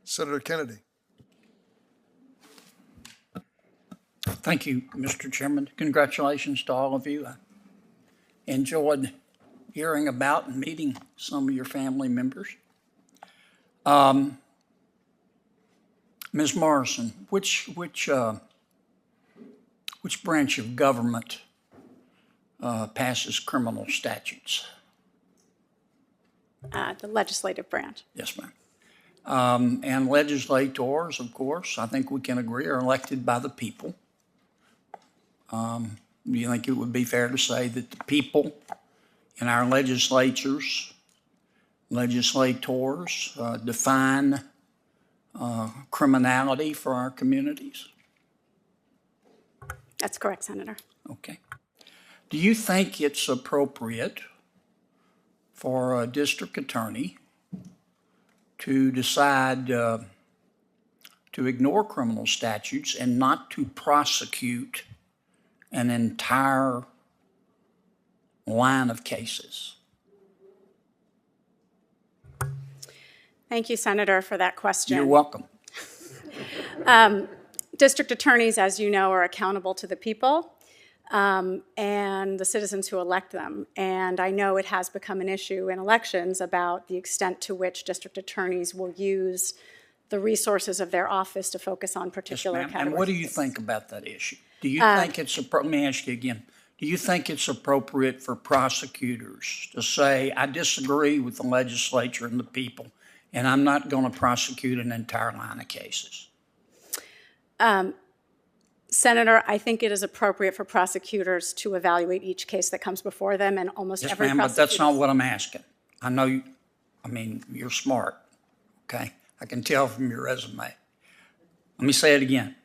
Senator Kennedy. Thank you, Mr. Chairman. Congratulations to all of you. I enjoyed hearing about and meeting some of your family members. Ms. Morrison, which branch of government passes criminal statutes? The legislative branch. Yes, ma'am. And legislators, of course, I think we can agree, are elected by the people. Do you think it would be fair to say that the people in our legislators define criminality for our communities? That's correct, Senator. Okay. Do you think it's appropriate for a district attorney to decide to ignore criminal statutes and not to prosecute an entire line of cases? Thank you, Senator, for that question. You're welcome. District attorneys, as you know, are accountable to the people and the citizens who elect them. And I know it has become an issue in elections about the extent to which district attorneys will use the resources of their office to focus on particular Yes, ma'am. categories. And what do you think about that issue? Do you think it's let me ask you again. Do you think it's appropriate for prosecutors to say, I disagree with the legislature and the people, and I'm not going to prosecute an entire line of cases? Senator, I think it is appropriate for prosecutors to evaluate each case that comes before them, and almost Yes, every ma'am, prosecutor. but that's not what I'm asking. I know you, you're smart, okay? I can tell from your resume. Let me say it again.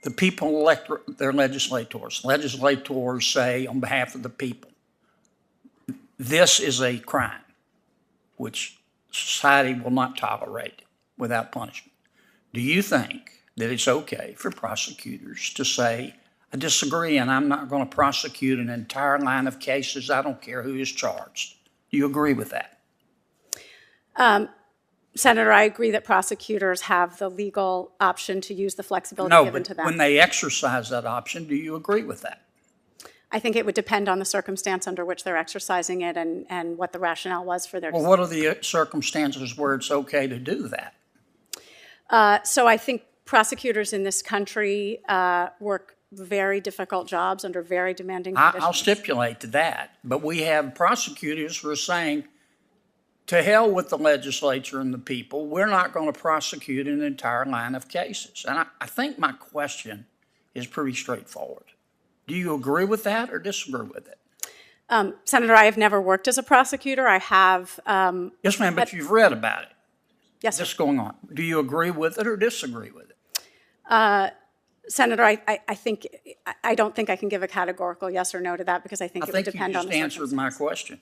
The people elect their legislators. Legislators say on behalf of the people, this is a crime which society will not tolerate without punishment. Do you think that it's okay for prosecutors to say, I disagree and I'm not going to prosecute an entire line of cases, I don't care who is charged? Do you agree with that? Senator, I agree that prosecutors have the legal option to use the flexibility given to them. When they exercise that option, do you agree with that? I think it would depend on the circumstance under which they're exercising it and what the rationale was for their Well, what are the circumstances where it's okay to do that? So I think prosecutors in this country work very difficult jobs under very demanding conditions. I'll stipulate to that, but we have prosecutors who are saying, to hell with the legislature and the people, we're not going to prosecute an entire line of cases. And I think my question is pretty straightforward. Do you agree with that or disagree with it? Senator, I have never worked as a prosecutor. I have. Yes, ma'am, but you've read about it. Yes, sir. What's going on? Do you agree with it or disagree with it? Senator, I don't think I can give a categorical yes or no to that because I think it would depend on the you just answered my question.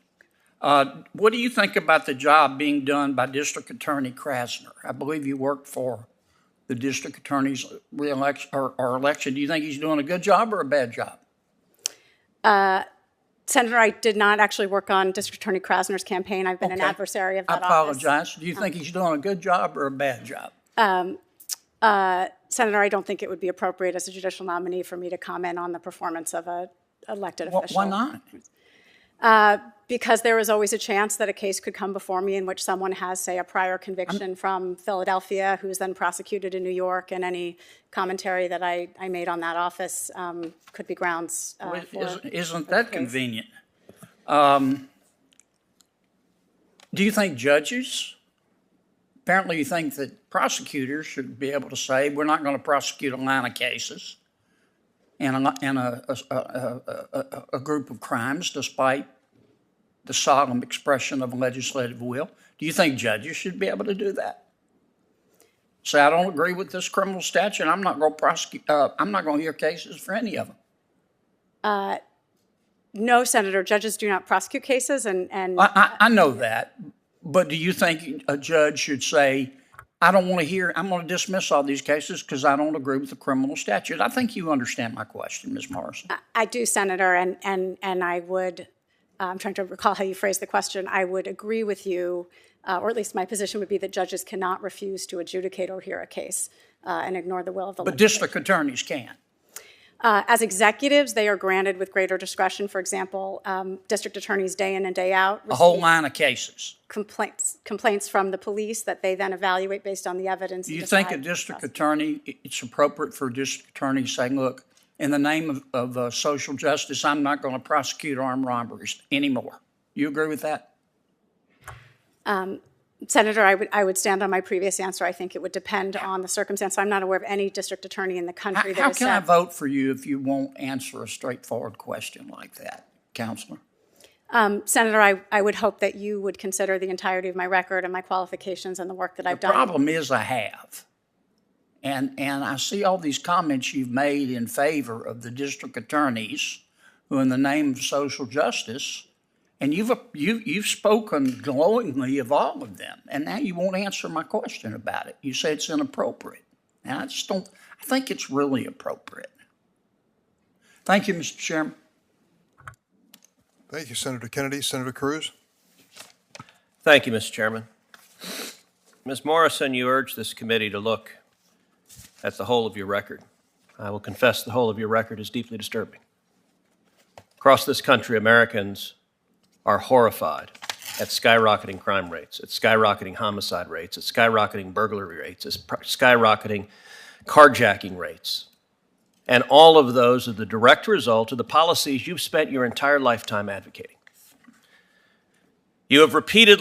What do you think about the job being done by District Attorney Krasner? I believe you worked for the District Attorney's re-election or election. Do you think he's doing a good job or a bad job? Senator, I did not actually work on District Attorney Krasner's campaign. I've been an adversary of that office. I apologize. Do you think he's doing a good job or a bad job? Senator, I don't think it would be appropriate as a judicial nominee for me to comment on the performance of an elected official. Why not? Because there is always a chance that a case could come before me in which someone has, say, a prior conviction from Philadelphia who's then prosecuted in New York, and any commentary that I made on that office could be grounds for Isn't that convenient? Do you think judges, apparently you think that prosecutors should be able to say, we're not going to prosecute a line of cases and a group of crimes despite the solemn expression of legislative will? Do you think judges should be able to do that? Say, I don't agree with this criminal statute, I'm not going to prosecute, I'm not going to hear cases for any of them. No, Senator, judges do not prosecute cases, and I know that, but do you think a judge should say, I don't want to hear, I'm going to dismiss all these cases because I don't agree with the criminal statute? I think you understand my question, Ms. Morrison. I do, Senator, and I would I'm trying to recall how you phrased the question. I would agree with you, or at least my position would be that judges cannot refuse to adjudicate or hear a case and ignore the will of the But legislature. district attorneys can. As executives, they are granted with greater discretion. For example, district attorneys day in and day out A whole receive line of cases. complaints from the police that they then evaluate based on the evidence. Do and you think a decide district process. attorney, it's appropriate for a district attorney saying, look, in the name of social justice, I'm not going to prosecute armed robberies anymore? You agree with that? Senator, I would stand on my previous answer. I think it would depend on the circumstance. I'm not aware of any district attorney in the country that How has can I said. vote for you if you won't answer a straightforward question like that, Counselor? Senator, I would hope that you would consider the entirety of my record and my qualifications and the work that I've The done. problem is I have. And I see all these comments you've made in favor of the district attorneys who, in the name of social justice, and you've spoken glowingly of all of them, and now you won't answer my question about it. You say it's inappropriate. And I just don't, I think it's really appropriate. Thank you, Mr. Chairman. Thank you, Senator Kennedy. Senator Cruz? Thank you, Mr. Chairman. Ms. Morrison, you urged this committee to look at the whole of your record. I will confess the whole of your record is deeply disturbing. Across this country, Americans are horrified at skyrocketing crime rates, at skyrocketing homicide rates, at skyrocketing burglary rates, at skyrocketing carjacking rates. And all of those are the direct result of the policies you've spent your entire lifetime advocating. You have repeatedly